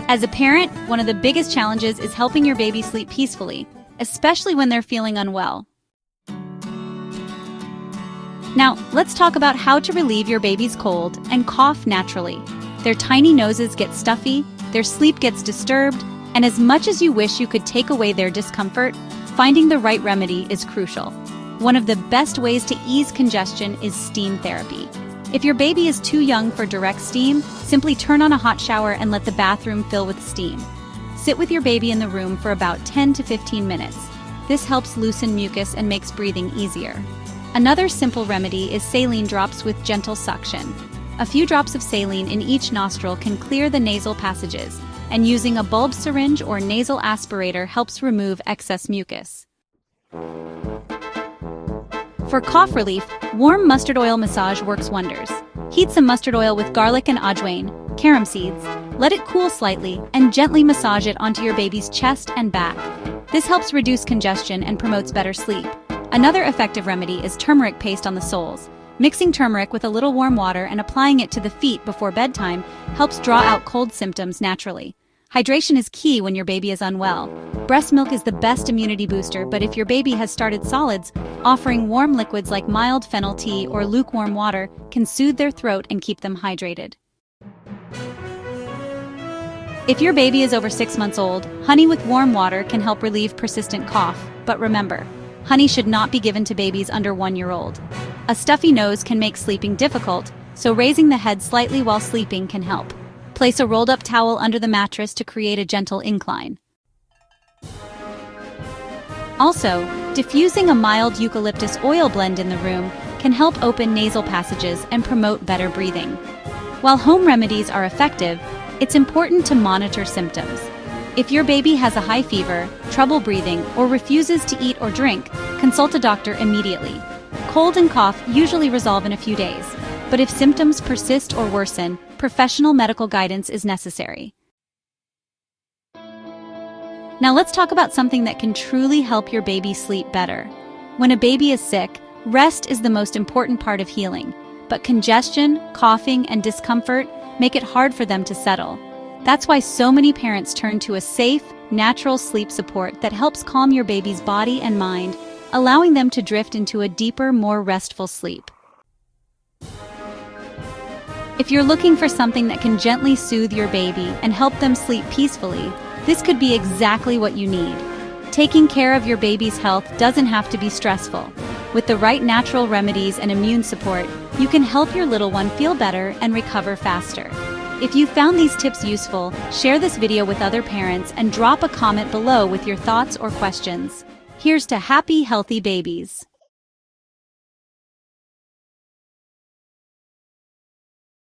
As a parent, one of the biggest challenges is helping your baby sleep peacefully, especially when they're feeling unwell. Now, let's talk about how to relieve your baby's cold and cough naturally. Their tiny noses get stuffy, their sleep gets disturbed, and as much as you wish you could take away their discomfort, finding the right remedy is crucial. One of the best ways to ease congestion is steam therapy. If your baby is too young for direct steam, simply turn on a hot shower and let the bathroom fill with steam. Sit with your baby in the room for about 10 to 15 minutes. This helps loosen mucus and makes breathing easier. Another simple remedy is saline drops with gentle suction. A few drops of saline in each nostril can clear the nasal passages, and using a bulb syringe or nasal aspirator helps remove excess mucus. For cough relief, warm mustard oil massage works wonders. Heat some mustard oil with garlic and ajwain, carom seeds, let it cool slightly, and gently massage it onto your baby's chest and back. This helps reduce congestion and promotes better sleep. Another effective remedy is turmeric paste on the soles. Mixing turmeric with a little warm water and applying it to the feet before bedtime helps draw out cold symptoms naturally. Hydration is key when your baby is unwell. Breast milk is the best immunity booster, but if your baby has started solids, offering warm liquids like mild fennel tea or lukewarm water can soothe their throat and keep them hydrated. If your baby is over 6 months old, honey with warm water can help relieve persistent cough, but remember, honey should not be given to babies under 1 year old. A stuffy nose can make sleeping difficult, so raising the head slightly while sleeping can help. Place a rolled-up towel under the mattress to create a gentle incline. Also, diffusing a mild eucalyptus oil blend in the room can help open nasal passages and promote better breathing. While home remedies are effective, it's important to monitor symptoms. If your baby has a high fever, trouble breathing, or refuses to eat or drink, consult a doctor immediately. Cold and cough usually resolve in a few days, but if symptoms persist or worsen, professional medical guidance is necessary. Now let's talk about something that can truly help your baby sleep better. When a baby is sick, rest is the most important part of healing, but congestion, coughing, and discomfort make it hard for them to settle. That's why so many parents turn to a safe, natural sleep support that helps calm your baby's body and mind, allowing them to drift into a deeper, more restful sleep. If you're looking for something that can gently soothe your baby and help them sleep peacefully, this could be exactly what you need. Taking care of your baby's health doesn't have to be stressful. With the right natural remedies and immune support, you can help your little one feel better and recover faster. If you found these tips useful, share this video with other parents and drop a comment below with your thoughts or questions. Here's to happy, healthy babies.